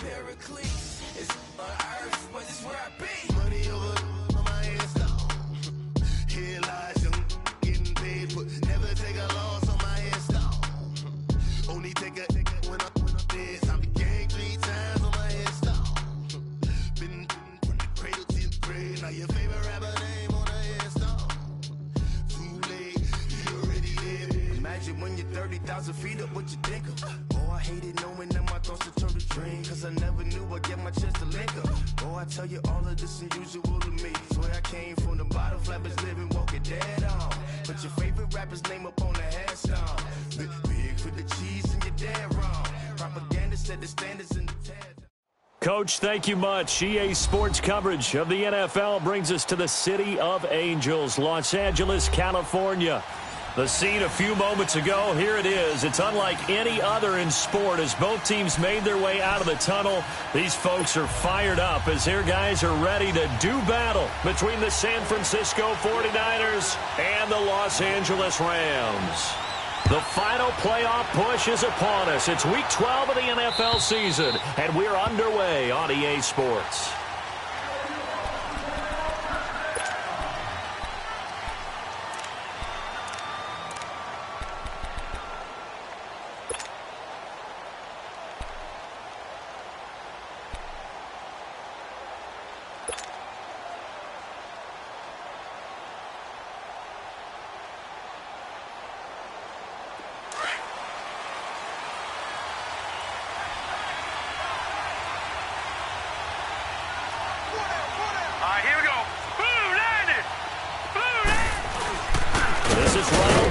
Pericles is on earth, but it's where I be. Money over on my install. Here lies young, getting paid, but never take a loss on my install. Only take a when I'm dead. I be gang 3 times on my install. Been from the cradle to the grave. Now your favorite rapper name on the install. Too late, you already there. Imagine when you're 30,000 feet up, what you think of? Oh, I hated knowing that my thoughts would turn to dream, cause I never knew I'd get my chance to link up. Oh, I tell you all of this unusual to me. Swear I came from the bottom, flappers living, walking dead on. Put your favorite rapper's name up on the headstone. Big for the cheese and you're dead wrong. Propaganda said the standards in the tab. Coach, thank you much. EA Sports coverage of the NFL brings us to the City of Angels, Los Angeles, California. The scene a few moments ago, here it is. It's unlike any other in sport as both teams made their way out of the tunnel. These folks are fired up as their guys are ready to do battle between the San Francisco 49ers and the Los Angeles Rams. The final playoff push is upon us. It's Week 12 of the NFL season, and we're underway on EA Sports.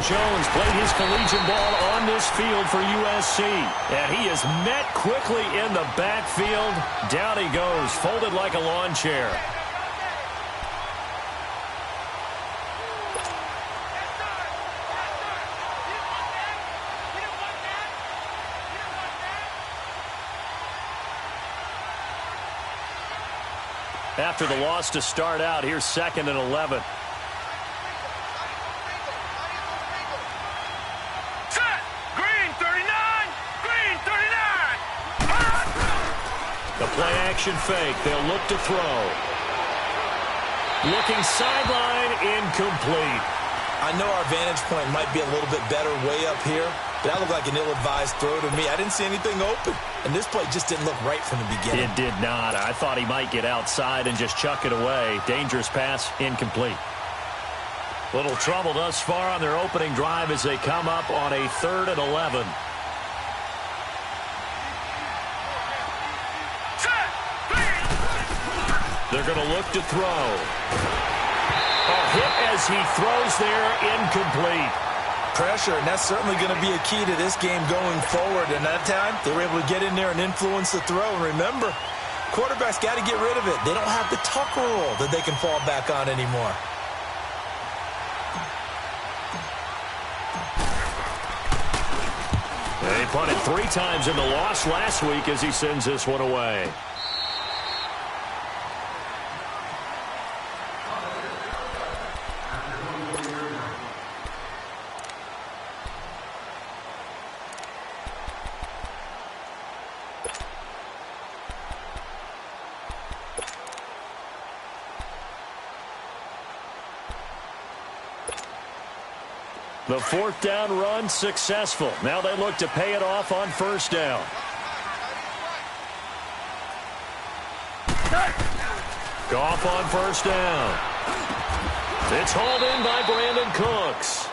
Jones played his collegiate ball on this field for USC, and he is met quickly in the backfield. Down he goes, folded like a lawn chair. After the loss to start out, here's 2nd and 11. Play-action fake. They'll look to throw. Looking sideline, incomplete. I know our vantage point might be a little bit better way up here, but that looked like an ill-advised throw to me. I didn't see anything open, and this play just didn't look right from the beginning. It did not. I thought he might get outside and just chuck it away. Dangerous pass, incomplete. Little trouble thus far on their opening drive as they come up on a 3rd and 11. They're going to look to throw. A hit as he throws there, incomplete. Pressure, and that's certainly going to be a key to this game going forward. And that time, they were able to get in there and influence the throw. And remember, quarterbacks got to get rid of it. They don't have the Tucker rule that they can fall back on anymore. They punted 3 times in the loss last week as he sends this one away. The 4th down run successful. Now they look to pay it off on 1st down. Goff on 1st down. It's hauled in by Brandon Cooks.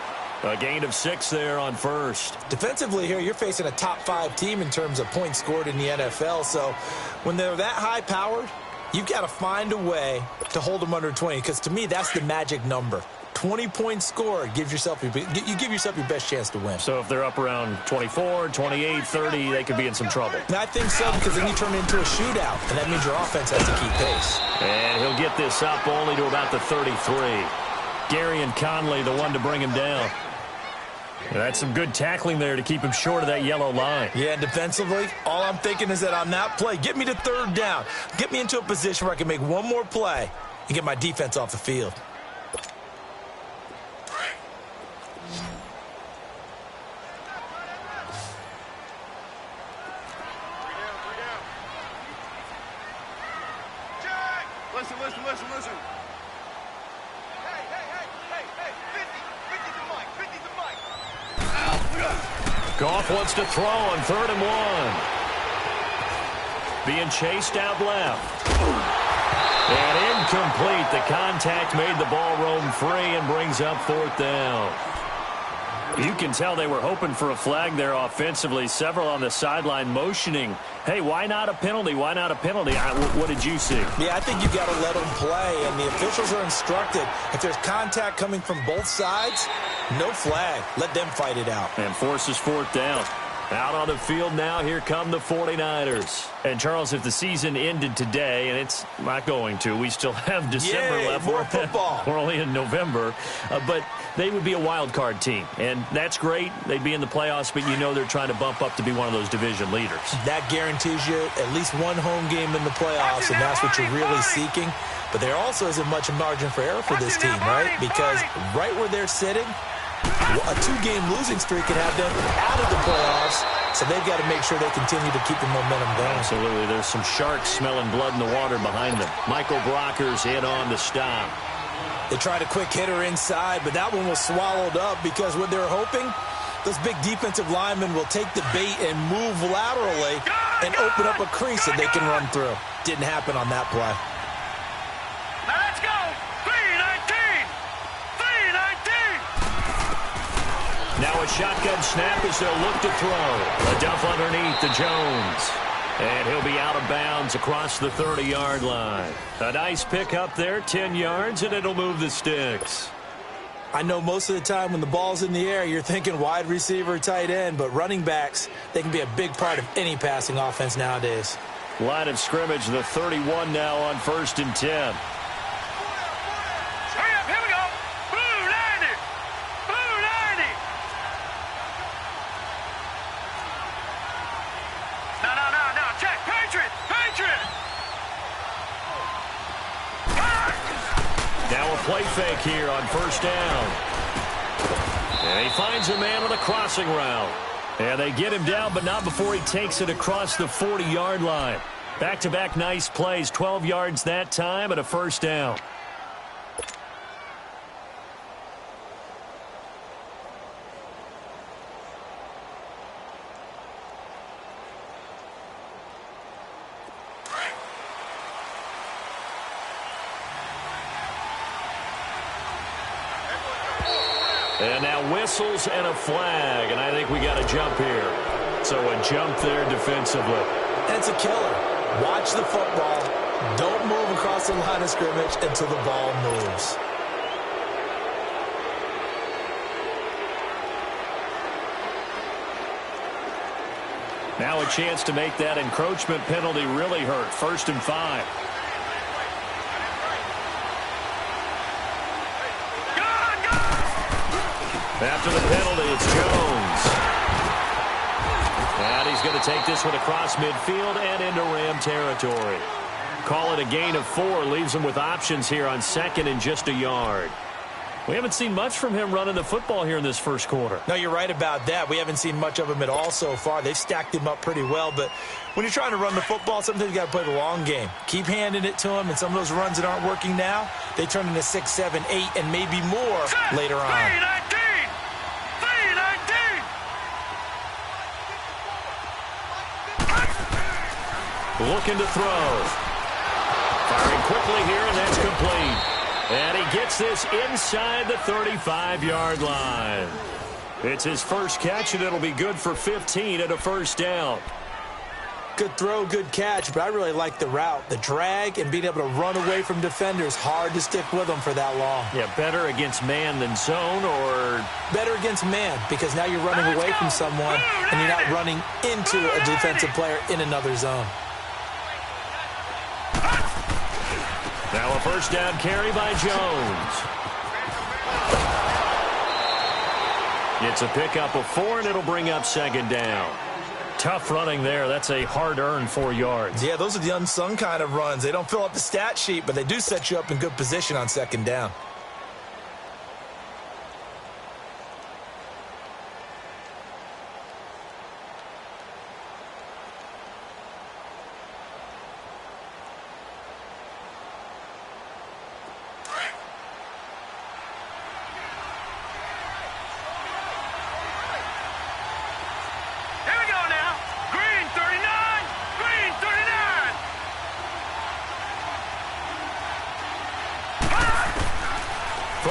A gain of 6 there on 1st. Defensively here, you're facing a top 5 team in terms of points scored in the NFL. So when they're that high-powered, you've got to find a way to hold them under 20, because to me, that's the magic number. 20 points scored, you give yourself your best chance to win. So if they're up around 24, 28, 30, they could be in some trouble. I think so, because then you turn it into a shootout, and that means your offense has to keep pace. And he'll get this up only to about the 33. Gary and Conley, the one to bring him down. That's some good tackling there to keep him short of that yellow line. Yeah, and defensively, all I'm thinking is that on that play, get me to 3rd down. Get me into a position where I can make one more play and get my defense off the field. Listen. Hey, 50's the mic. Goff wants to throw on 3rd and 1. Being chased out left. And incomplete. The contact made the ball roam free and brings up 4th down. You can tell they were hoping for a flag there offensively. Several on the sideline motioning, hey, why not a penalty? Why not a penalty? What did you see? Yeah, I think you got to let them play, and the officials are instructed. If there's contact coming from both sides, no flag. Let them fight it out. And forces 4th down. Out on the field now, here come the 49ers. And, Charles, if the season ended today, and it's not going to, we still have December left. More football. We're only in November. But they would be a wild card team. And that's great. They'd be in the playoffs, but you know they're trying to bump up to be one of those division leaders. That guarantees you at least one home game in the playoffs, and that's what you're really seeking. But there also isn't much margin for error for this team, right? Because right where they're sitting, a 2-game losing streak could have them out of the playoffs, so they've got to make sure they continue to keep the momentum going. Absolutely. There's some sharks smelling blood in the water behind them. Michael Brocker's in on the stop. They tried a quick hitter inside, but that one was swallowed up because what they're hoping, those big defensive linemen will take the bait and move laterally and open up a crease that they can run through. Didn't happen on that play. Now let's go. 3-19. Now a shotgun snap as they'll look to throw. A dump underneath to Jones. And he'll be out of bounds across the 30-yard line. A nice pick up there, 10 yards, and it'll move the sticks. I know most of the time when the ball's in the air, you're thinking wide receiver, tight end, but running backs, they can be a big part of any passing offense nowadays. Line of scrimmage, the 31 now on 1st and 10. Play fake here on 1st down. And he finds a man on a crossing route. And they get him down, but not before he takes it across the 40-yard line. Back-to-back nice plays, 12 yards that time and a 1st down. And now whistles and a flag, and I think we got a jump here. So a jump there defensively. That's a killer. Watch the football. Don't move across the line of scrimmage until the ball moves. Now a chance to make that encroachment penalty really hurt. 1st and 5. After the penalty, it's Jones. And he's going to take this one across midfield and into Ram territory. Call it a gain of 4. Leaves him with options here on 2nd and just a yard. We haven't seen much from him running the football here in this first quarter. No, you're right about that. We haven't seen much of him at all so far. They've stacked him up pretty well. But when you're trying to run the football, sometimes you got to play the long game. Keep handing it to him, and some of those runs that aren't working now, they turn into 6, 7, 8, and maybe more later on. Looking to throw. Firing quickly here, and that's complete. And he gets this inside the 35-yard line. It's his first catch, and it'll be good for 15 at a 1st down. Good throw, good catch, but I really like the route. The drag and being able to run away from defenders, hard to stick with them for that long. Yeah, better against man than zone, or? Better against man, because now you're running away from someone, and you're not running into a defensive player in another zone. Now a 1st down carry by Jones. It's a pickup of 4, and it'll bring up 2nd down. Tough running there. That's a hard-earned 4 yards. Yeah, those are the unsung kind of runs. They don't fill up the stat sheet, but they do set you up in good position on 2nd down.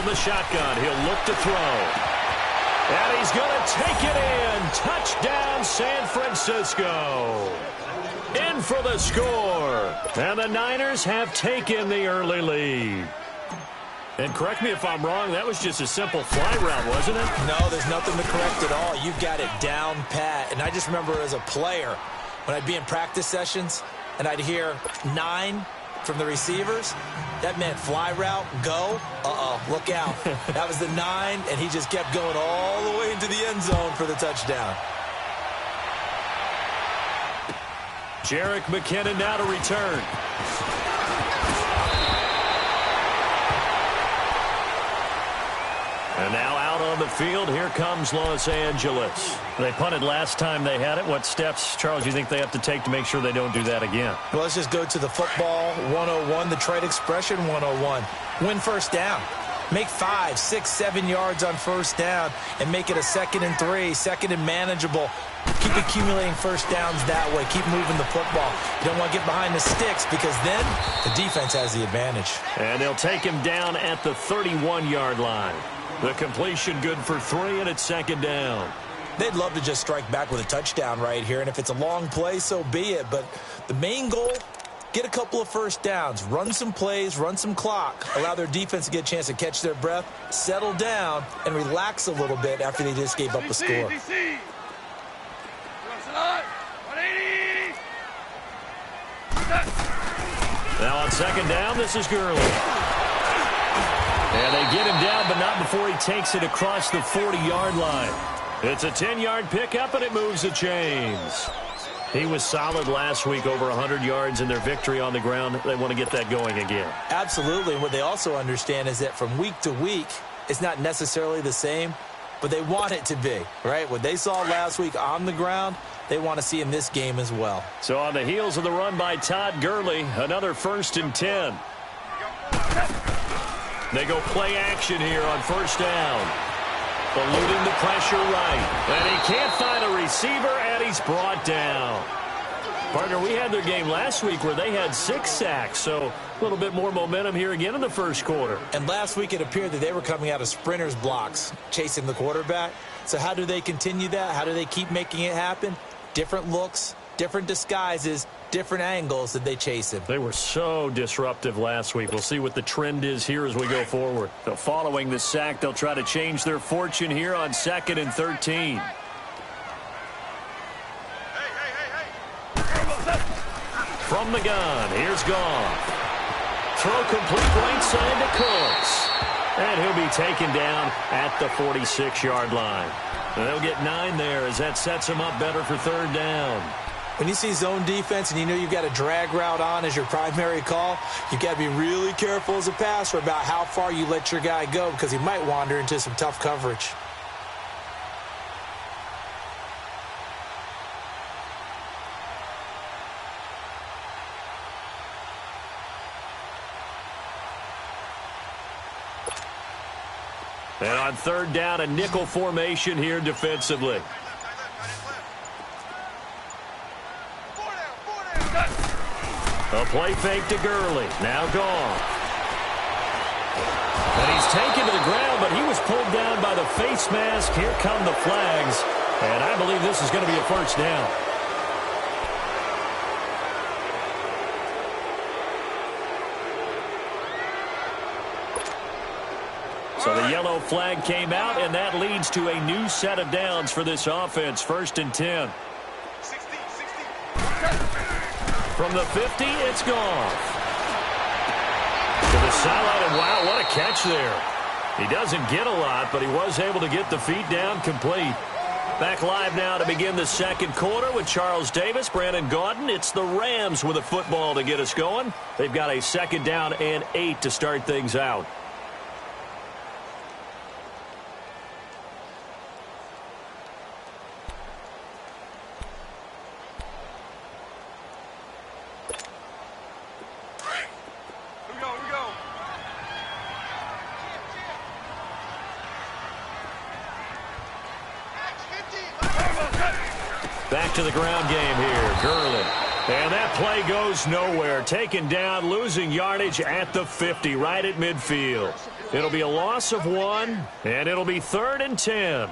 the shotgun. He'll look to throw. And he's going to take it in. Touchdown, San Francisco. In for the score. And the Niners have taken the early lead. And correct me if I'm wrong, that was just a simple fly route, wasn't it? No, there's nothing to correct at all. You've got it down pat. And I just remember as a player, when I'd be in practice sessions and I'd hear 9 from the receivers, that meant fly route, go, look out. That was the 9, and he just kept going all the way into the end zone for the touchdown. Jerick McKinnon now to return. And now out on the field, here comes Los Angeles. They punted last time they had it. What steps, Charles, do you think they have to take to make sure they don't do that again? Well, let's just go to the football 101, the trade expression 101. Win first down. Make 5, 6, 7 yards on first down and make it a 2nd and 3, 2nd and manageable. Keep accumulating first downs that way. Keep moving the football. You don't want to get behind the sticks because then the defense has the advantage. And they'll take him down at the 31-yard line. The completion good for 3, and it's 2nd down. They'd love to just strike back with a touchdown right here, and if it's a long play, so be it. But the main goal, get a couple of first downs, run some plays, run some clock, allow their defense to get a chance to catch their breath, settle down, and relax a little bit after they just gave up a score. Now on 2nd down, this is Gurley. And they get him down, but not before he takes it across the 40-yard line. It's a 10-yard pickup, and it moves the chains. He was solid last week, over 100 yards in their victory on the ground. They want to get that going again. Absolutely. And what they also understand is that from week to week, it's not necessarily the same, but they want it to be, right? What they saw last week on the ground, they want to see in this game as well. So on the heels of the run by Todd Gurley, another 1st and 10. They go play action here on first down. Eluding the pressure right. And he can't find a receiver, and he's brought down. Partner, we had their game last week where they had 6 sacks, so a little bit more momentum here again in the first quarter. And last week it appeared that they were coming out of sprinters blocks, chasing the quarterback. So how do they continue that? How do they keep making it happen? Different looks, different disguises, different angles that they chase him. They were so disruptive last week. We'll see what the trend is here as we go forward. So following the sack, they'll try to change their fortune here on 2nd and 13. From the gun, here's Goff. Throw complete right side to Cooks. And he'll be taken down at the 46-yard line. And they'll get 9 there as that sets him up better for 3rd down. When you see zone defense and you know you've got a drag route on as your primary call, you've got to be really careful as a passer about how far you let your guy go because he might wander into some tough coverage. And on 3rd down, a nickel formation here defensively. A play fake to Gurley. Now Goff. And he's taken to the ground, but he was pulled down by the face mask. Here come the flags. And I believe this is going to be a 1st down. So the yellow flag came out, and that leads to a new set of downs for this offense. 1st and 10. From the 50, it's Goff. To the sideline, and wow, what a catch there. He doesn't get a lot, but he was able to get the feet down complete. Back live now to begin the 2nd quarter with Charles Davis, Brandon Gaudin. It's the Rams with a football to get us going. They've got a 2nd down and 8 to start things out. Back to the ground game here. Gurley. And that play goes nowhere. Taken down, losing yardage at the 50, right at midfield. It'll be a loss of 1, and it'll be 3rd and 10.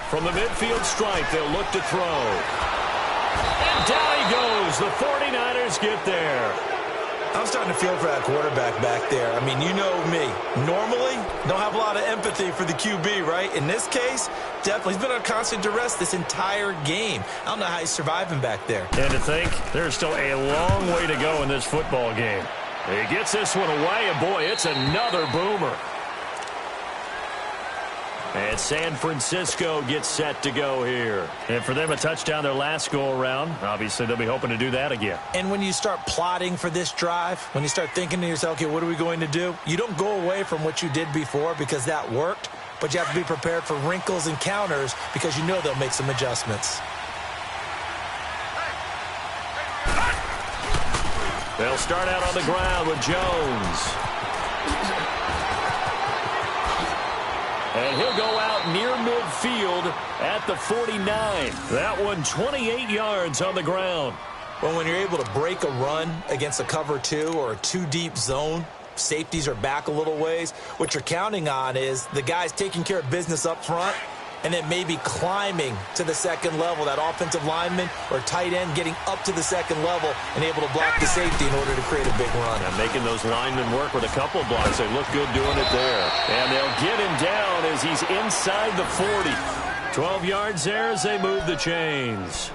From the midfield stripe, they'll look to throw. And down he goes. The 49ers get there. I'm starting to feel for that quarterback back there. I mean, you know me. Normally, don't have a lot of empathy for the QB, right? In this case, definitely. He's been on constant duress this entire game. I don't know how he's surviving back there. And to think, there's still a long way to go in this football game. He gets this one away, and boy, it's another boomer. And San Francisco gets set to go here. And for them, a touchdown their last go-around. Obviously, they'll be hoping to do that again. And when you start plotting for this drive, when you start thinking to yourself, okay, what are we going to do? You don't go away from what you did before because that worked, but you have to be prepared for wrinkles and counters because you know they'll make some adjustments. They'll start out on the ground with Jones. And he'll go out near midfield at the 49. That one 28 yards on the ground. Well, when you're able to break a run against a cover 2 or a 2-deep zone, safeties are back a little ways. What you're counting on is the guys taking care of business up front and then maybe climbing to the second level, that offensive lineman or tight end getting up to the second level and able to block the safety in order to create a big run. And making those linemen work with a couple blocks. They look good doing it there. And they'll get him down as he's inside the 40. 12 yards there as they move the chains.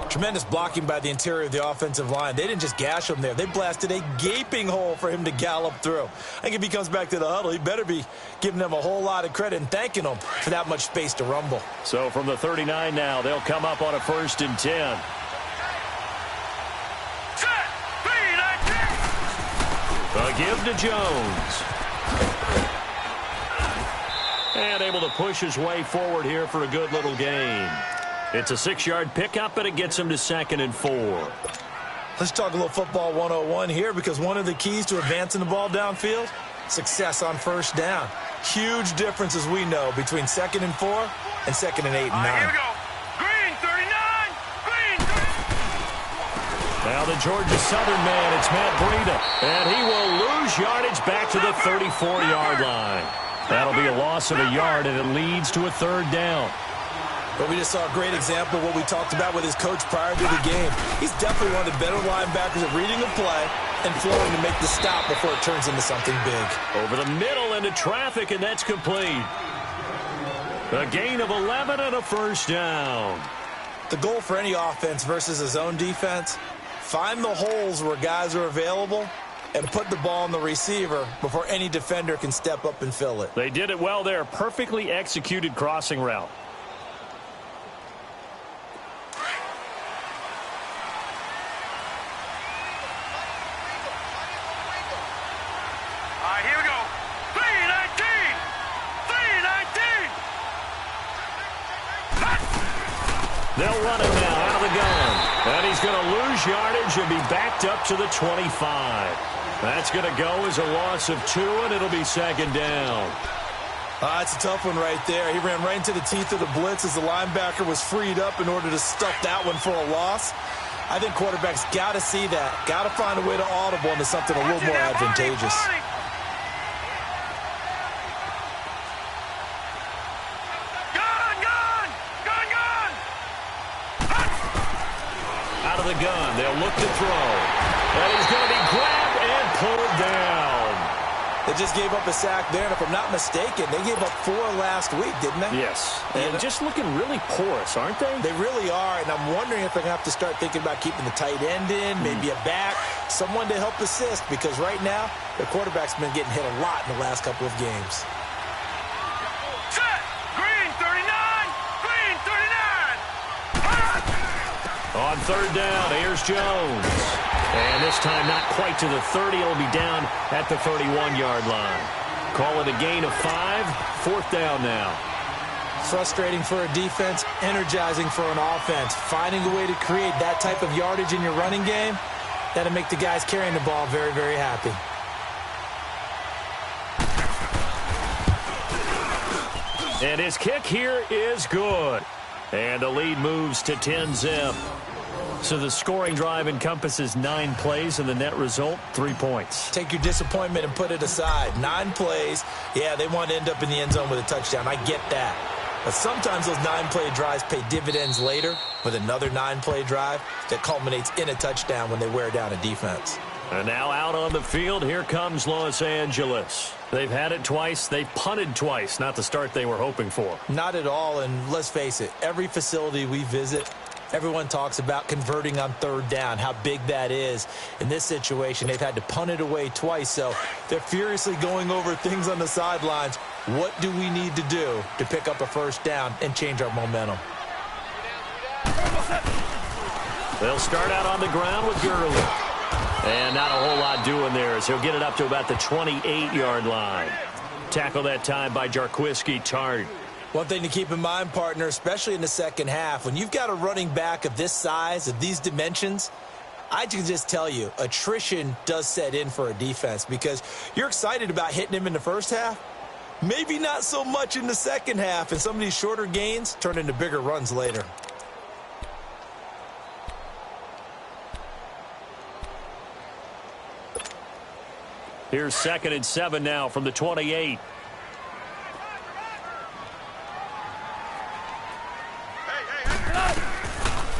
Tremendous blocking by the interior of the offensive line. They didn't just gash him there. They blasted a gaping hole for him to gallop through. I think if he comes back to the huddle, he better be giving them a whole lot of credit and thanking them for that much space to rumble. So from the 39 now, they'll come up on a 1st and 10. A give to Jones. And able to push his way forward here for a good little gain. It's a 6-yard pickup, and it gets him to 2nd and 4. Let's talk a little football 101 here, because one of the keys to advancing the ball downfield, success on 1st down. Huge difference, as we know, between 2nd and 4 and 2nd and 8 and 9. Here we go. Green 39. Green 39. Now the Georgia Southern man, it's Matt Breida. And he will lose yardage back to the 34-yard line. That'll be a loss of a yard, and it leads to a 3rd down. But we just saw a great example of what we talked about with his coach prior to the game. He's definitely one of the better linebackers at reading a play and flowing to make the stop before it turns into something big. Over the middle into traffic, and that's complete. A gain of 11 and a 1st down. The goal for any offense versus a zone defense, find the holes where guys are available and put the ball on the receiver before any defender can step up and fill it. They did it well there. Perfectly executed crossing route. Here we go. 319. 319. They'll run him now out of the gun. And he's going to lose yardage and be backed up to the 25. That's going to go as a loss of 2, and it'll be 2nd down. That's a tough one right there. He ran right into the teeth of the blitz as the linebacker was freed up in order to stuff that one for a loss. I think quarterbacks got to see that. Got to find a way to audible into something a little more advantageous. Out of the gun, they'll look to throw. And he's going to be grabbed and pulled down. They just gave up a sack there, and if I'm not mistaken, they gave up 4 last week, didn't they? Yes. And just looking really porous, aren't they? They really are, and I'm wondering if they're going to have to start thinking about keeping the tight end in, maybe a back, someone to help assist, because right now, their quarterback's been getting hit a lot in the last couple of games. Set. Green 39. Green 39. On 3rd down, here's Jones. And this time not quite to the 30. It'll be down at the 31-yard line. Call it a gain of 5. 4th down now. Frustrating for a defense, energizing for an offense. Finding a way to create that type of yardage in your running game, that'll make the guys carrying the ball very, very happy. And his kick here is good. And the lead moves to 10-zip. So the scoring drive encompasses 9 plays, and the net result, 3 points. Take your disappointment and put it aside. 9 plays. Yeah, they want to end up in the end zone with a touchdown. I get that. But sometimes those 9-play drives pay dividends later with another 9-play drive that culminates in a touchdown when they wear down a defense. And now out on the field, here comes Los Angeles. They've had it twice. They've punted twice. Not the start they were hoping for. Not at all, and let's face it, every facility we visit, everyone talks about converting on third down, how big that is. In this situation, they've had to punt it away twice, so they're furiously going over things on the sidelines. What do we need to do to pick up a first down and change our momentum? They'll start out on the ground with Gurley. And not a whole lot doing there as he'll get it up to about the 28-yard line. Tackle that time by Jarquiski Tart. One thing to keep in mind, partner, especially in the second half, when you've got a running back of this size, of these dimensions, I can just tell you, attrition does set in for a defense because you're excited about hitting him in the first half. Maybe not so much in the second half, and some of these shorter gains turn into bigger runs later. Here's 2nd and 7 now from the 28.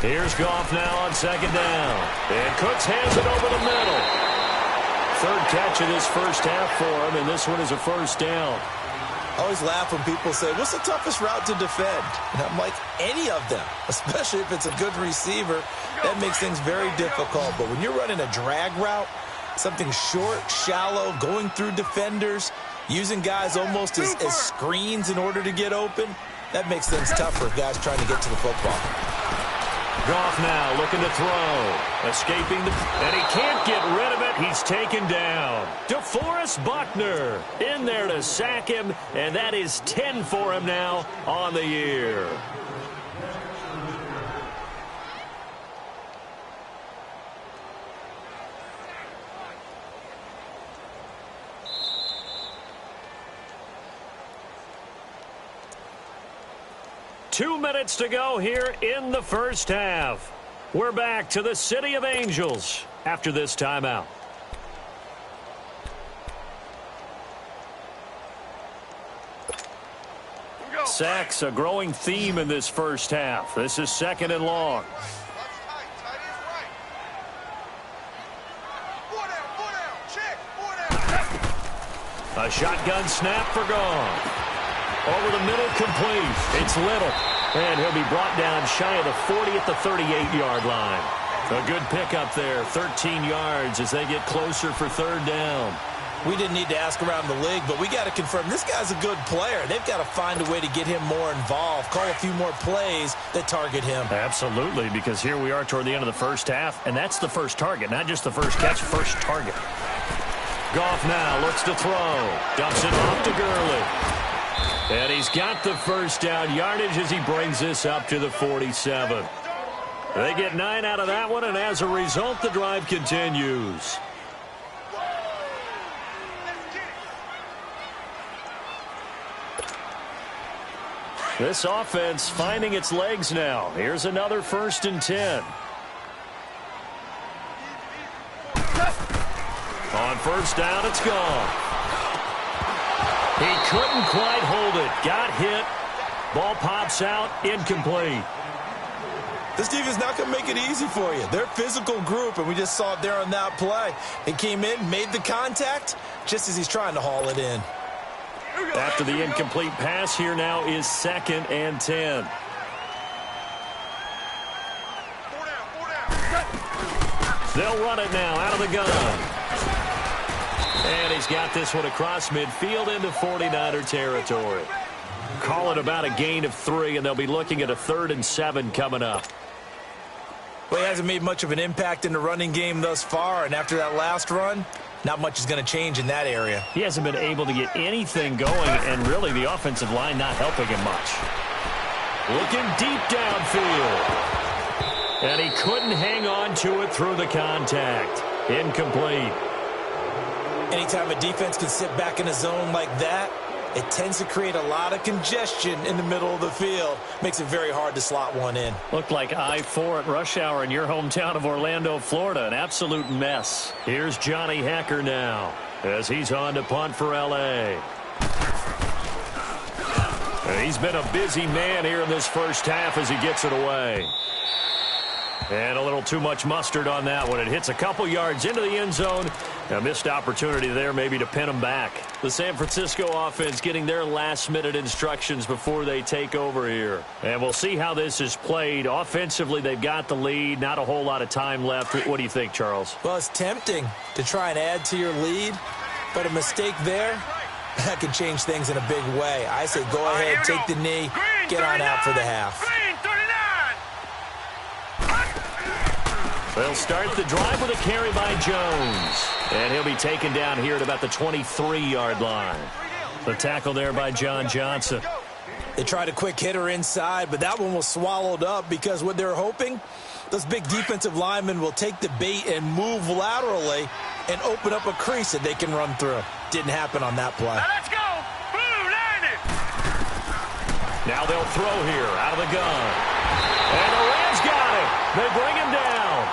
Here's Goff now on 2nd down. And Cooks hands it over the middle. 3rd catch of this first half for him, and this one is a first down. I always laugh when people say, what's the toughest route to defend? And I'm like, any of them, especially if it's a good receiver. That makes things very difficult. But when you're running a drag route, something short, shallow, going through defenders, using guys almost as screens in order to get open, that makes things tougher for guys trying to get to the football. Goff now looking to throw. Escaping, and he can't get rid of it. He's taken down. DeForest Buckner in there to sack him, and that is 10 for him now on the year. Two minutes to go here in the first half. We're back to the City of Angels after this timeout. Sacks a growing theme in this first half. This is 2nd and long. A shotgun snap for Goff. Over the middle, complete. It's Little. And he'll be brought down shy of the 40 at the 38-yard line. A good pickup there, 13 yards as they get closer for 3rd down. We didn't need to ask around the league, but we got to confirm this guy's a good player. They've got to find a way to get him more involved, call a few more plays that target him. Absolutely, because here we are toward the end of the first half, and that's the first target, not just the first catch, first target. Goff now looks to throw. Dumps it off to Gurley. And he's got the first down yardage as he brings this up to the 47. They get 9 out of that one, and as a result, the drive continues. This offense finding its legs now. Here's another 1st and 10. On 1st down, it's gone. He couldn't quite hold it. Got hit. Ball pops out. Incomplete. This defense not going to make it easy for you. They're a physical group, and we just saw it there on that play. He came in, made the contact, just as he's trying to haul it in. After the incomplete pass, here now is 2nd and 10. They'll run it now out of the gun. And he's got this one across midfield into 49er territory. Call it about a gain of 3, and they'll be looking at a 3rd and 7 coming up. Well, he hasn't made much of an impact in the running game thus far, and after that last run, not much is going to change in that area. He hasn't been able to get anything going, and really the offensive line not helping him much. Looking deep downfield. And he couldn't hang on to it through the contact. Incomplete. Anytime a defense can sit back in a zone like that, it tends to create a lot of congestion in the middle of the field. Makes it very hard to slot one in. Looked like I-4 at rush hour in your hometown of Orlando, Florida. An absolute mess. Here's Johnny Hacker now as he's on to punt for L.A. He's been a busy man here in this first half as he gets it away. And a little too much mustard on that one. It hits a couple yards into the end zone. A missed opportunity there maybe to pin him back. The San Francisco offense getting their last-minute instructions before they take over here. And we'll see how this is played. Offensively, they've got the lead. Not a whole lot of time left. What do you think, Charles? Well, it's tempting to try and add to your lead, but a mistake there, that could change things in a big way. I say go ahead, take the knee, get on out for the half. They'll start the drive with a carry by Jones. And he'll be taken down here at about the 23-yard line. The tackle there by John Johnson. They tried a quick hitter inside, but that one was swallowed up because what they're hoping, those big defensive linemen will take the bait and move laterally and open up a crease that they can run through. Didn't happen on that play. Now let's go. Blue, line it. Now they'll throw here out of the gun. And the Rams got it. They bring him down.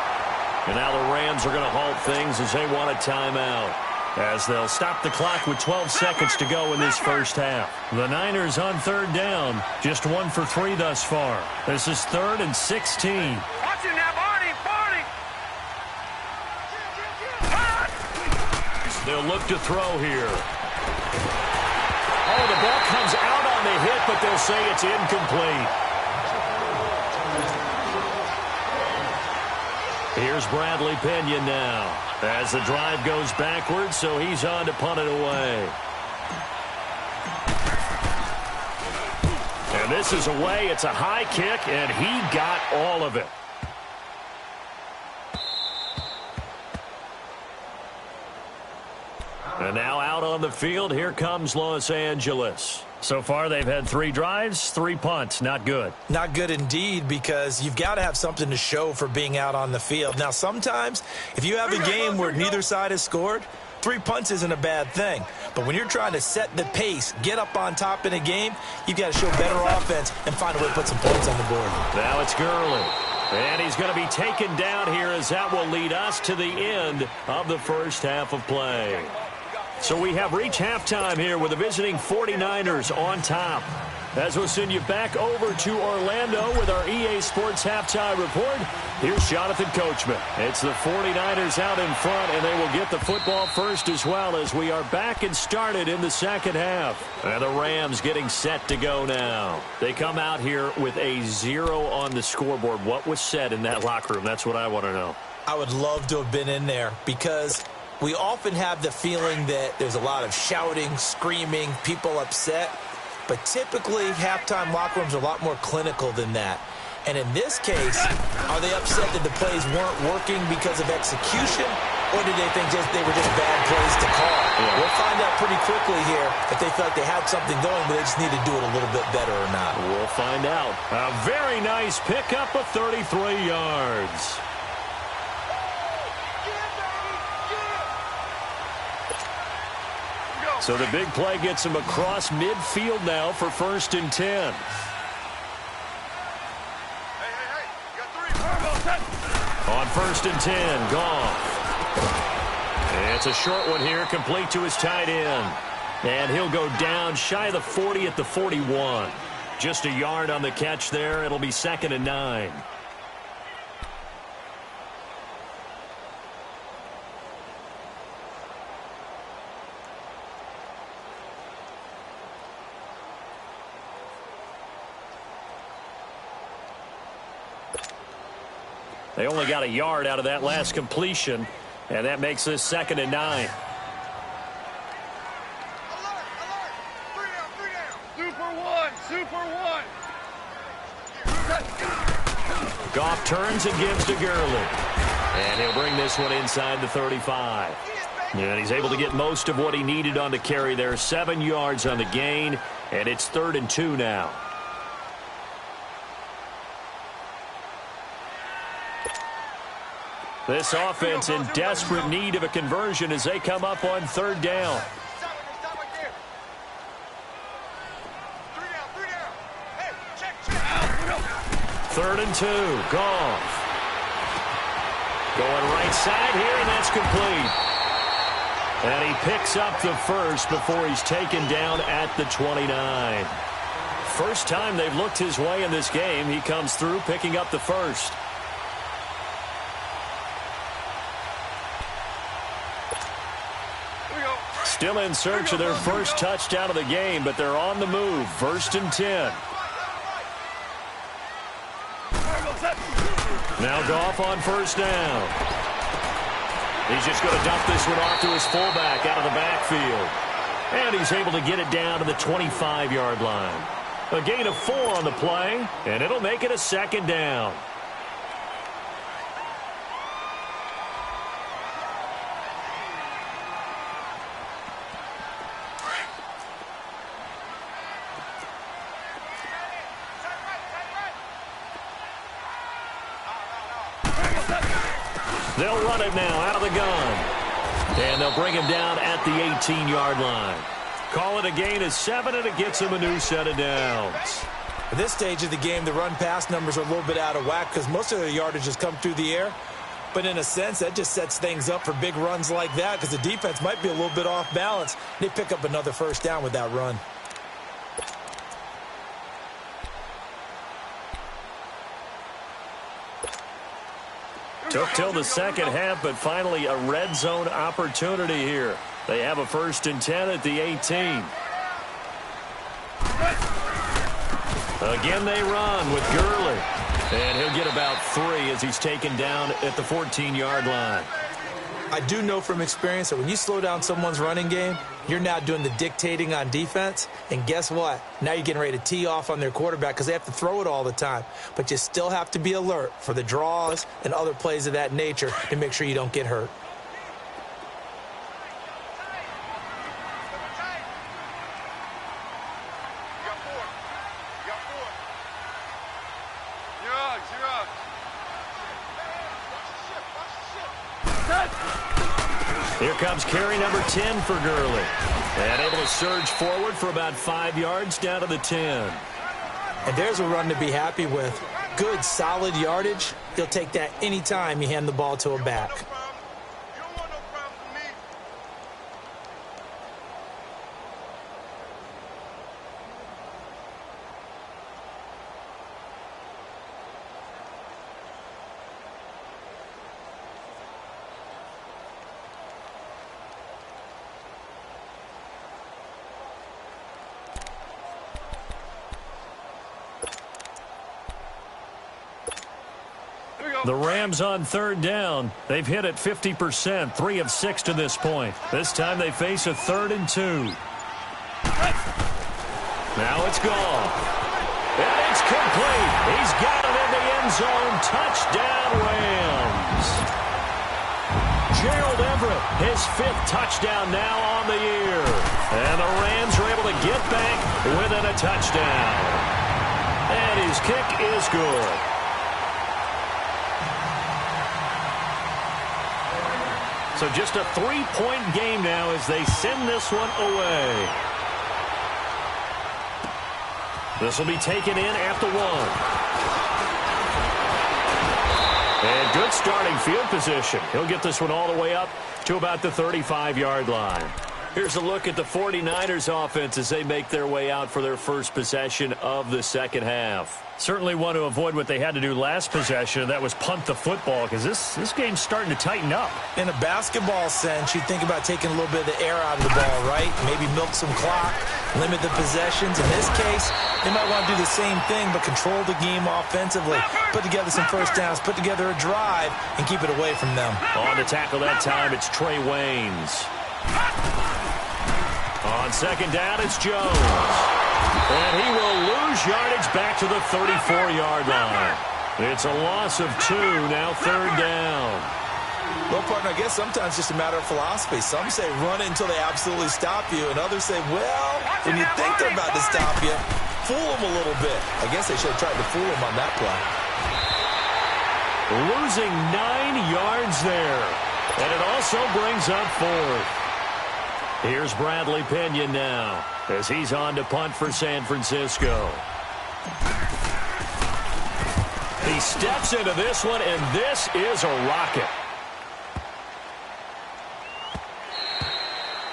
And now the Rams are going to halt things as they want a timeout, as they'll stop the clock with 12 seconds to go in this first half. The Niners on third down, just 1 for 3 thus far. This is 3rd and 16. Watch it now, Barney. They'll look to throw here. Oh, the ball comes out on the hit, but they'll say it's incomplete. Here's Bradley Pena now as the drive goes backwards, so he's on to punt it away. And this is away. It's a high kick, and he got all of it. And now out on the field, here comes Los Angeles. So far, they've had 3 drives, 3 punts. Not good. Not good indeed, because you've got to have something to show for being out on the field. Now, sometimes, if you have a game where neither side has scored, 3 punts isn't a bad thing. But when you're trying to set the pace, get up on top in a game, you've got to show better offense and find a way to put some points on the board. Now it's Gurley. And he's going to be taken down here, as that will lead us to the end of the first half of play. So we have reached halftime here with the visiting 49ers on top. As we'll send you back over to Orlando with our EA Sports Halftime Report, here's Jonathan Coachman. It's the 49ers out in front, and they will get the football first as well, as we are back and started in the second half. And the Rams getting set to go now. They come out here with a 0 on the scoreboard. What was said in that locker room? That's what I want to know. I would love to have been in there, because we often have the feeling that there's a lot of shouting, screaming, people upset. But typically, halftime locker rooms are a lot more clinical than that. And in this case, are they upset that the plays weren't working because of execution? Or did they think they were just bad plays to call? Yeah. We'll find out pretty quickly here if they felt like they had something going, but they just need to do it a little bit better or not. We'll find out. A very nice pickup of 33 yards. So the big play gets him across midfield now for 1st and 10. On 1st and 10, Goff. It's a short one here, complete to his tight end. And he'll go down shy of the 40 at the 41. Just a yard on the catch there. It'll be 2nd and 9. They only got a yard out of that last completion, and that makes this 2nd and 9. Super one. Goff turns and gives to Gurley. And he'll bring this one inside the 35. And he's able to get most of what he needed on the carry there. 7 yards on the gain, and it's 3rd and 2 now. This offense in desperate need of a conversion as they come up on 3rd down. 3rd and 2. Goff. Going right side here, and that's complete. And he picks up the first before he's taken down at the 29. First time they've looked his way in this game. He comes through picking up the first. Still in search of their first touchdown of the game, but they're on the move. 1st and 10. Now Goff on 1st down. He's just going to dump this one off to his fullback out of the backfield. And he's able to get it down to the 25-yard line. A gain of 4 on the play, and it'll make it a 2nd down. They'll run it now out of the gun. And they'll bring him down at the 18-yard line. Call it a gain of 7, and it gets him a new set of downs. At this stage of the game, the run-pass numbers are a little bit out of whack because most of their yardage has come through the air. But in a sense, that just sets things up for big runs like that because the defense might be a little bit off balance. They pick up another 1st down with that run. Took till the second half, but finally a red zone opportunity here. They have a 1st and 10 at the 18. Again, they run with Gurley. And he'll get about 3 as he's taken down at the 14-yard line. I do know from experience that when you slow down someone's running game, you're now doing the dictating on defense. And guess what? Now you're getting ready to tee off on their quarterback because they have to throw it all the time. But you still have to be alert for the draws and other plays of that nature to make sure you don't get hurt. Here comes carry number 10 for Gurley. And able to surge forward for about 5 yards down to the 10. And there's a run to be happy with. Good, solid yardage. He'll take that anytime you hand the ball to a back. The Rams on 3rd down. They've hit it 50%, 3 of 6 to this point. This time they face a 3rd and 2. Now it's Goff. And it's complete. He's got it in the end zone. Touchdown, Rams. Gerald Everett, his 5th touchdown now on the year. And the Rams are able to get back within a touchdown. And his kick is good. So just a 3-point game now as they send this one away. This will be taken in at the 1. And good starting field position. He'll get this one all the way up to about the 35-yard line. Here's a look at the 49ers offense as they make their way out for their first possession of the second half. Certainly want to avoid what they had to do last possession, and that was punt the football, because this game's starting to tighten up. In a basketball sense, you think about taking a little bit of the air out of the ball, right? Maybe milk some clock, limit the possessions. In this case, they might want to do the same thing, but control the game offensively. Put together some first downs, put together a drive, and keep it away from them. On the tackle that time, it's Trey Waynes. On second down, it's Jones. And he will lose yardage back to the 34-yard line. It's a loss of 2, now 3rd down. Well, partner, I guess sometimes it's just a matter of philosophy. Some say run it until they absolutely stop you, and others say, well, when you think they're about to stop you, fool them a little bit. I guess they should have tried to fool them on that play. Losing 9 yards there. And it also brings up 4th. Here's Bradley Pinion now as he's on to punt for San Francisco. He steps into this one, and this is a rocket.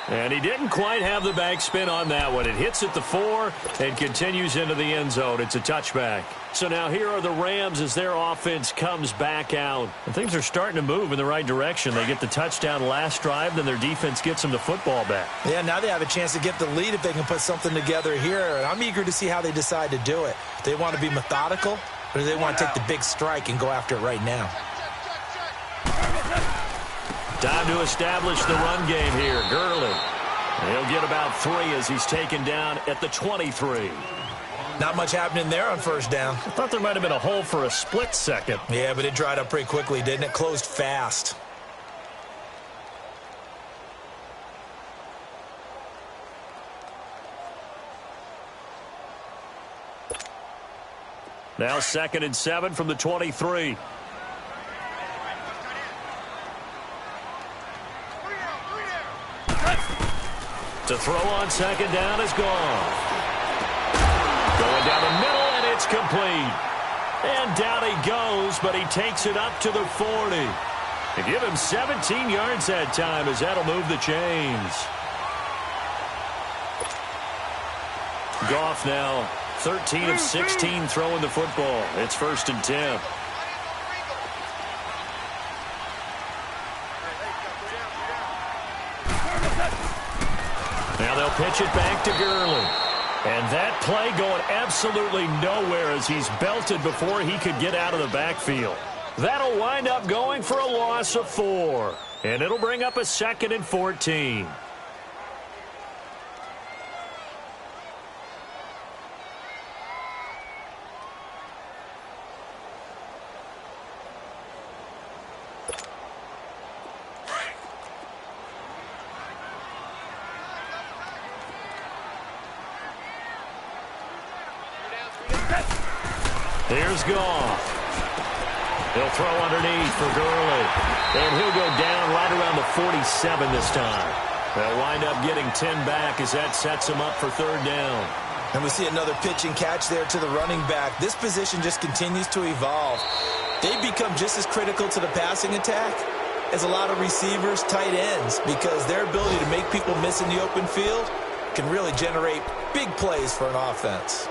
And he didn't quite have the backspin on that one. It hits at the 4 and continues into the end zone. It's a touchback. So now here are the Rams as their offense comes back out. And things are starting to move in the right direction. They get the touchdown last drive, then their defense gets them the football back. Yeah, now they have a chance to get the lead if they can put something together here. And I'm eager to see how they decide to do it. Do they want to be methodical, or do they want to take the big strike and go after it right now? Time to establish the run game here. Gurley. He'll get about 3 as he's taken down at the 23. Not much happening there on first down. I thought there might have been a hole for a split second. Yeah, but it dried up pretty quickly, didn't it? Closed fast. Now 2nd and 7 from the 23. To throw on 2nd down is gone. Going down the middle, and it's complete. And down he goes, but he takes it up to the 40. They give him 17 yards that time as that'll move the chains. Goff now 13 of 16 throwing the football. It's 1st and 10. Now they'll pitch it back to Gurley. And that play going absolutely nowhere as he's belted before he could get out of the backfield. That'll wind up going for a loss of 4. And it'll bring up a 2nd and 14. Here's Goff. He'll throw underneath for Gurley. And he'll go down right around the 47 this time. They'll wind up getting 10 back as that sets him up for 3rd down. And we see another pitch and catch there to the running back. This position just continues to evolve. They become just as critical to the passing attack as a lot of receivers, tight ends, because their ability to make people miss in the open field can really generate big plays for an offense.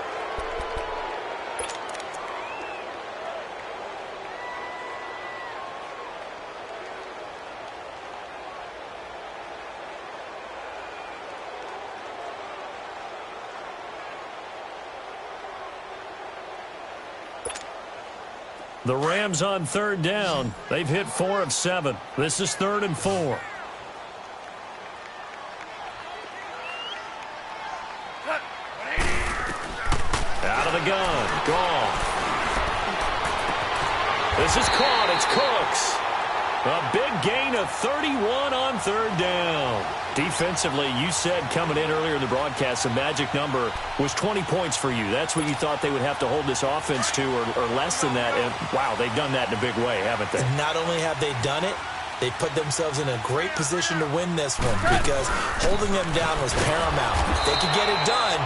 The Rams on 3rd down. They've hit 4 of 7. This is 3rd and 4. Out of the gun. Goff. This is caught. It's Cooks. A big gain of 31 on 3rd down. Defensively, you said coming in earlier in the broadcast, the magic number was 20 points for you. That's what you thought they would have to hold this offense to, or less than that. And, wow, they've done that in a big way, haven't they? And not only have they done it, they put themselves in a great position to win this one because holding them down was paramount. If they could get it done,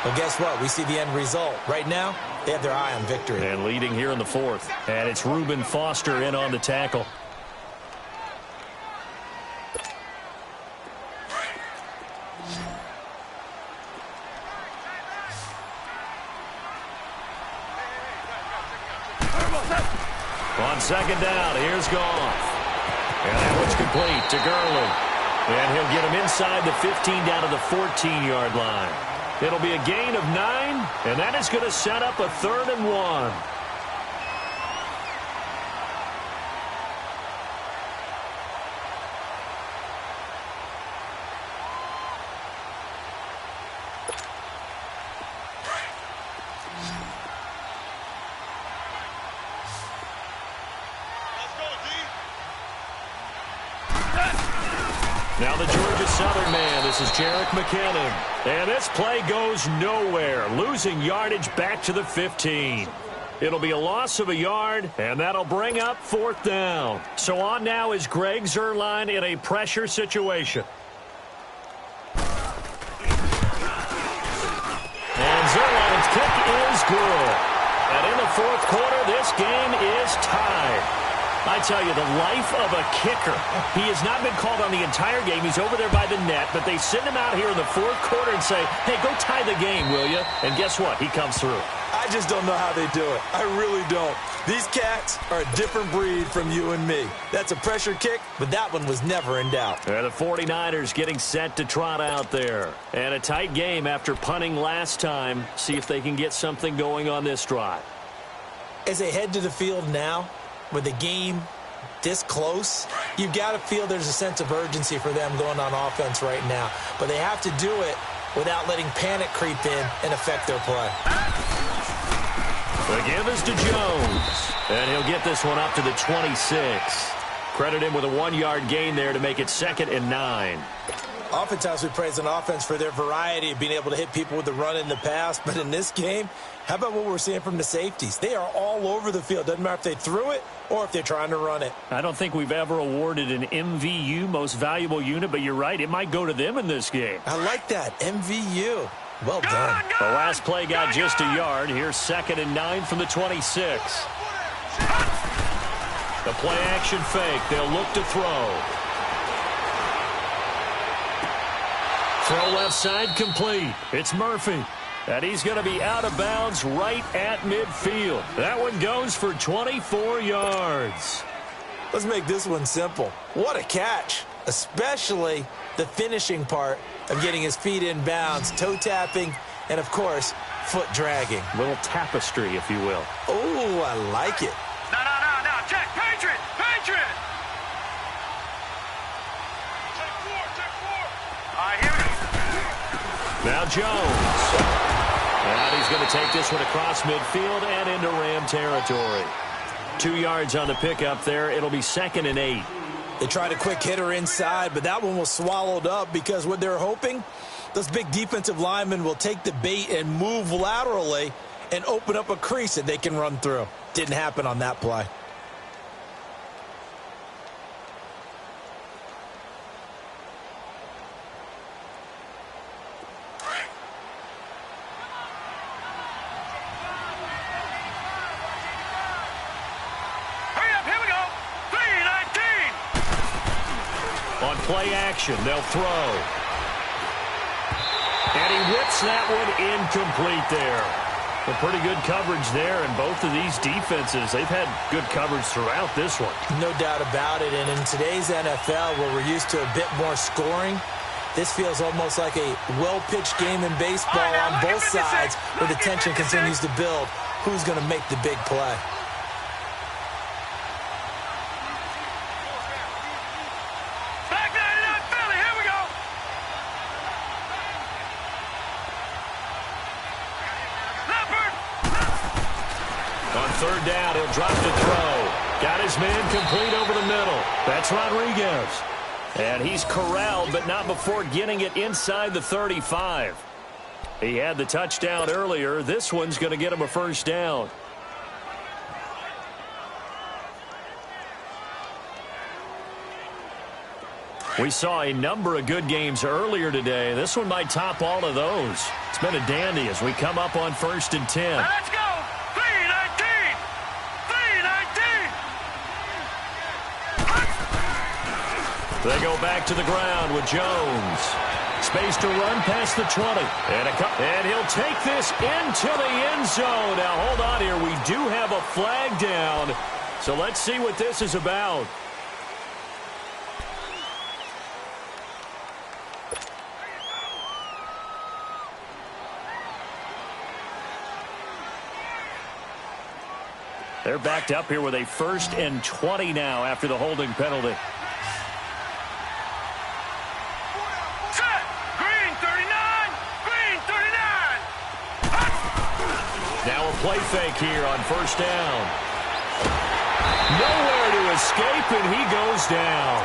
well, guess what? We see the end result. Right now, they have their eye on victory. And leading here in the 4th. And it's Reuben Foster in on the tackle. On 2nd down, here's Goff. And that one's complete to Gurley. And he'll get him inside the 15 down to the 14-yard line. It'll be a gain of 9, and that is going to set up a 3rd and 1. Now the Georgia Southern man, this is Jerick McKinnon. And this play goes nowhere, losing yardage back to the 15. It'll be a loss of a yard, and that'll bring up 4th down. So on now is Greg Zuerlein in a pressure situation. And Zuerlein's kick is good. And in the fourth quarter, this game is tied. I tell you, the life of a kicker. He has not been called on the entire game. He's over there by the net, but they send him out here in the fourth quarter and say, hey, go tie the game, will you? And guess what? He comes through. I just don't know how they do it. I really don't. These cats are a different breed from you and me. That's a pressure kick, but that one was never in doubt. And the 49ers getting set to trot out there. And a tight game after punting last time. See if they can get something going on this drive. As they head to the field now, with the game this close, you've got to feel there's a sense of urgency for them going on offense right now. But they have to do it without letting panic creep in and affect their play. The give is to Jones. And he'll get this one up to the 26. Credit him with a 1-yard gain there to make it 2nd and 9. Oftentimes we praise an offense for their variety of being able to hit people with the run in the pass. But in this game, how about what we're seeing from the safeties? They are all over the field. Doesn't matter if they threw it or if they're trying to run it. I don't think we've ever awarded an MVU, most valuable unit, but you're right. It might go to them in this game. I like that. MVU. Well done. The last play got just a yard. Here's 2nd and 9 from the 26. The play action fake. They'll look to throw. Throw left side complete. It's Murphy. And he's going to be out of bounds right at midfield. That one goes for 24 yards. Let's make this one simple. What a catch, especially the finishing part of getting his feet in bounds, toe tapping, and, of course, foot dragging. Little tapestry, if you will. Oh, I like it. No. Check. Patriot. All right, here we go. Now Jones. And he's going to take this one across midfield and into Ram territory. 2 yards on the pickup there. It'll be 2nd and 8. They tried a quick hitter inside, but that one was swallowed up because what they're hoping, those big defensive linemen will take the bait and move laterally and open up a crease that they can run through. Didn't happen on that play. Play action. They'll throw. And he whips that one incomplete there. A pretty good coverage there, and both of these defenses, they've had good coverage throughout this one. No doubt about it, and in today's NFL, where we're used to a bit more scoring, this feels almost like a well-pitched game in baseball on both sides, where the tension continues to build. Who's going to make the big play? Third down, he'll drop the throw. Got his man complete over the middle. That's Rodriguez. And he's corralled, but not before getting it inside the 35. He had the touchdown earlier. This one's going to get him a first down. We saw a number of good games earlier today. This one might top all of those. It's been a dandy as we come up on 1st and 10. Let's go. 319. 319. They go back to the ground with Jones. Space to run past the 20. And he'll take this into the end zone. Now, hold on here. We do have a flag down. So let's see what this is about. They're backed up here with a 1st and 20 now after the holding penalty. Set. Green 39. Green 39. Now a play fake here on 1st down. Nowhere to escape, and he goes down.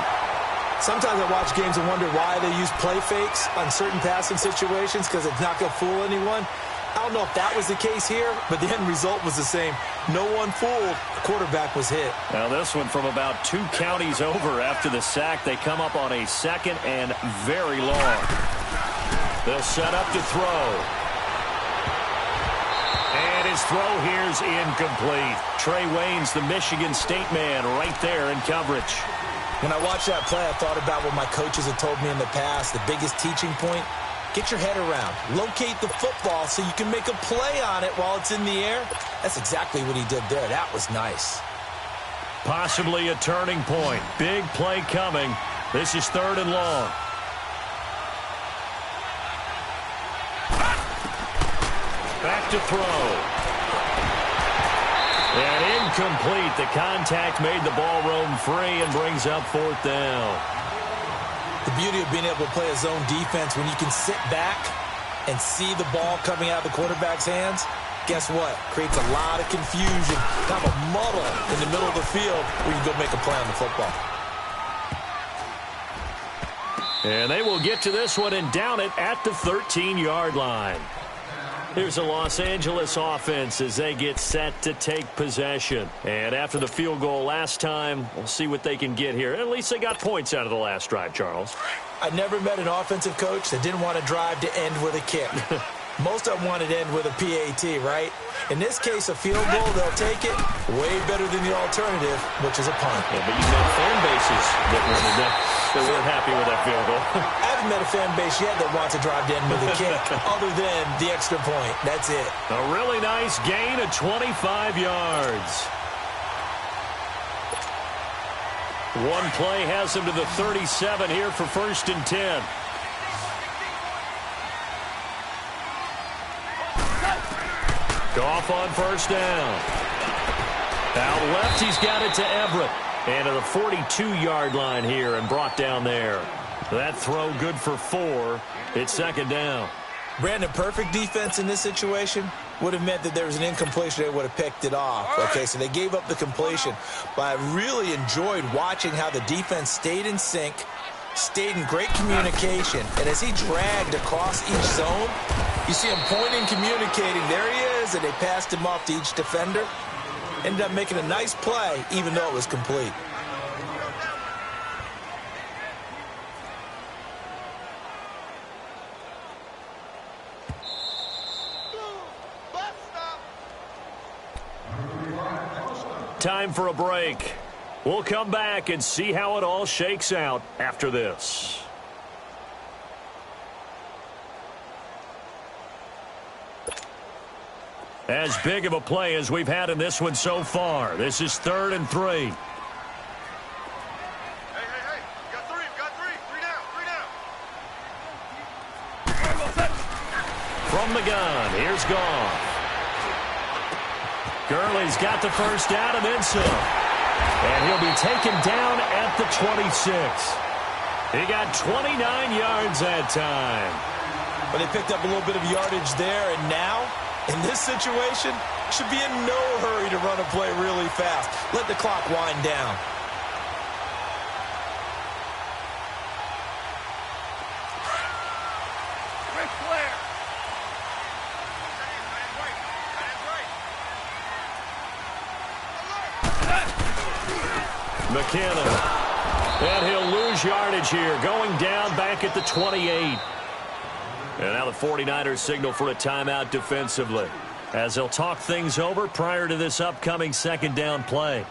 Sometimes I watch games and wonder why they use play fakes on certain passing situations, because it's not going to fool anyone. I don't know if that was the case here, but the end result was the same. No one fooled. The quarterback was hit. Now this one from about 2 counties over after the sack. They come up on a 2nd and very long. They'll set up to throw. And his throw here's incomplete. Trey Wayne's the Michigan State man right there in coverage. When I watched that play, I thought about what my coaches had told me in the past. The biggest teaching point, get your head around. Locate the football so you can make a play on it while it's in the air. That's exactly what he did there. That was nice. Possibly a turning point. Big play coming. This is 3rd and long. Back to throw. And incomplete. The contact made the ball roam free and brings up 4th down. The beauty of being able to play a zone defense when you can sit back and see the ball coming out of the quarterback's hands, guess what? Creates a lot of confusion, kind of a muddle in the middle of the field where you go make a play on the football. And they will get to this one and down it at the 13-yard line. Here's a Los Angeles offense as they get set to take possession. And after the field goal last time, we'll see what they can get here. At least they got points out of the last drive, Charles. I never met an offensive coach that didn't want to drive to end with a kick. Most of them wanted to end with a PAT, right? In this case, a field goal, they'll take it way better than the alternative, which is a punt. Yeah, but you've met fan bases that weren't happy with that field goal. I haven't met a fan base yet that wants to drive to end with a kick other than the extra point. That's it. A really nice gain of 25 yards. One play has him to the 37 here for 1st and 10. Goff on 1st down. Out left, he's got it to Everett. And to the 42-yard line here and brought down there. That throw good for 4. It's 2nd down. Brandon, perfect defense in this situation would have meant that there was an incompletion. They would have picked it off. Okay, so they gave up the completion. But I really enjoyed watching how the defense stayed in sync, stayed in great communication. And as he dragged across each zone, you see him pointing, communicating. There he is, and they passed him off to each defender. Ended up making a nice play, even though it was complete. Time for a break. We'll come back and see how it all shakes out after this. As big of a play as we've had in this one so far. This is 3rd and 3. Hey, got 3, got 3. 3 down. From the gun, here's Goff. Gurley's got the 1st down and then some. And he'll be taken down at the 26. He got 29 yards that time. But they picked up a little bit of yardage there, and now, in this situation, should be in no hurry to run a play really fast. Let the clock wind down. McKinnon. And he'll lose yardage here, going down back at the 28. And now the 49ers signal for a timeout defensively, as they'll talk things over prior to this upcoming 2nd down play.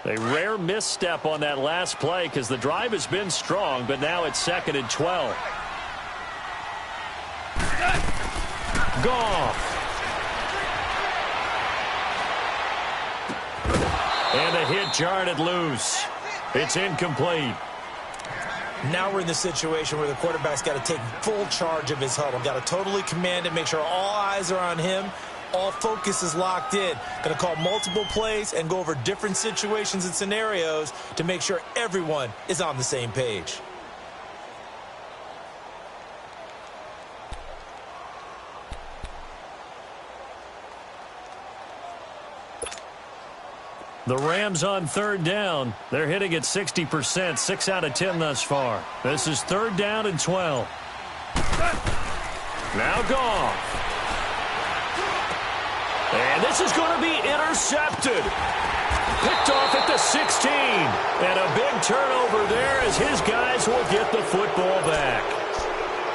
A rare misstep on that last play because the drive has been strong, but now it's 2nd and 12. Goff. And a hit jarred loose. It's incomplete. Now we're in the situation where the quarterback's got to take full charge of his huddle. Got to totally command it, make sure all eyes are on him. All focus is locked in. Going to call multiple plays and go over different situations and scenarios to make sure everyone is on the same page. The Rams on third down. They're hitting at 60%, 6 out of 10 thus far. This is third down and 12. Now Goff. And this is going to be intercepted. Picked off at the 16. And a big turnover there as his guys will get the football back.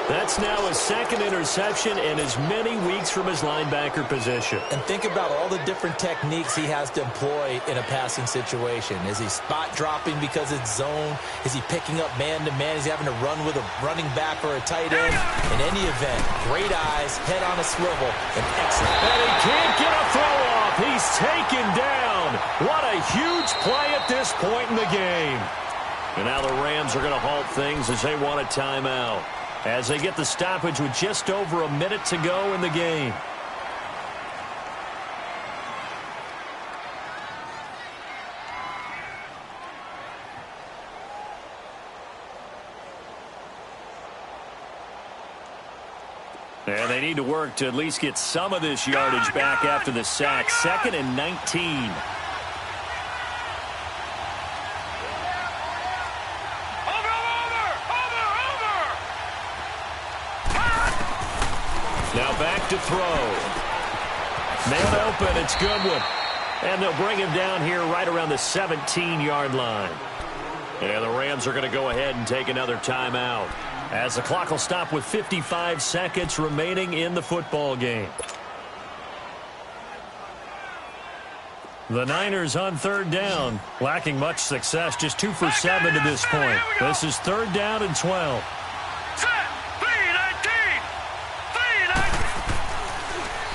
That's now his second interception and as many weeks from his linebacker position. And think about all the different techniques he has to employ in a passing situation. Is he spot dropping because it's zone? Is he picking up man-to-man? Is he having to run with a running back or a tight end? In any event, great eyes, head on a swivel, and excellent. And he can't get a throw off. He's taken down. What a huge play at this point in the game. And now the Rams are going to halt things as they want a timeout, as they get the stoppage with just over a minute to go in the game. And they need to work to at least get some of this yardage back after the sack. 2nd and 19. Now back to throw. Man open, it's Goodwin. And they'll bring him down here right around the 17-yard line. And the Rams are going to go ahead and take another timeout, as the clock will stop with 55 seconds remaining in the football game. The Niners on third down, lacking much success, just 2 for 7 to this point. This is third down and 12.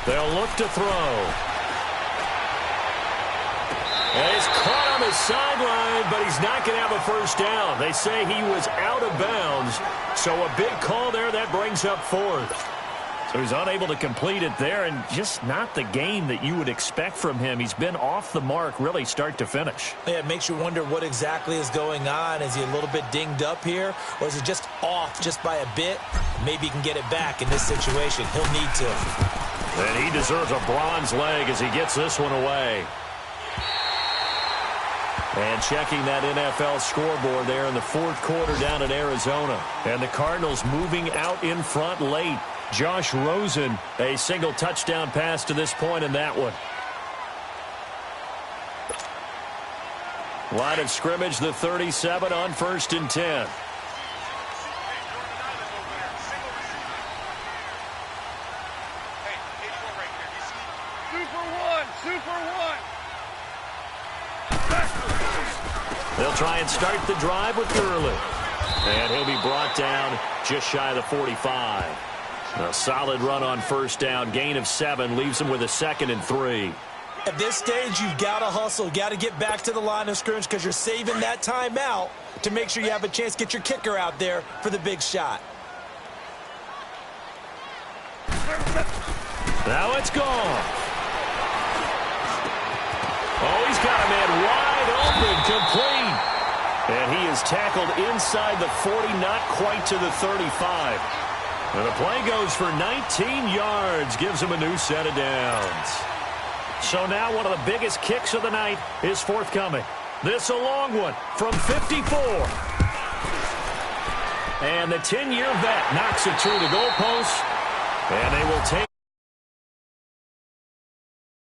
They'll look to throw. And he's caught on the sideline, but he's not going to have a first down. They say he was out of bounds, so a big call there that brings up 4th. So he's unable to complete it there, and just not the game that you would expect from him. He's been off the mark really start to finish. Yeah, it makes you wonder what exactly is going on. Is he a little bit dinged up here, or is he just off just by a bit? Maybe he can get it back in this situation. He'll need to. And he deserves a bronze leg as he gets this one away. And checking that NFL scoreboard there in the 4th quarter down in Arizona. And the Cardinals moving out in front late. Josh Rosen, a single touchdown pass to this point in that one. Line of scrimmage, the 37 on 1st and 10. They'll try and start the drive with Gurley. And he'll be brought down just shy of the 45. A solid run on first down. Gain of 7 leaves him with a 2nd and 3. At this stage, you've got to hustle. Got to get back to the line of scrimmage because you're saving that timeout to make sure you have a chance to get your kicker out there for the big shot. Now it's gone. Oh, he's got a man wide open, complete. And he is tackled inside the 40, not quite to the 35. And the play goes for 19 yards, gives him a new set of downs. So now one of the biggest kicks of the night is forthcoming. This a long one from 54. And the 10-year vet knocks it through the goalpost, and they will take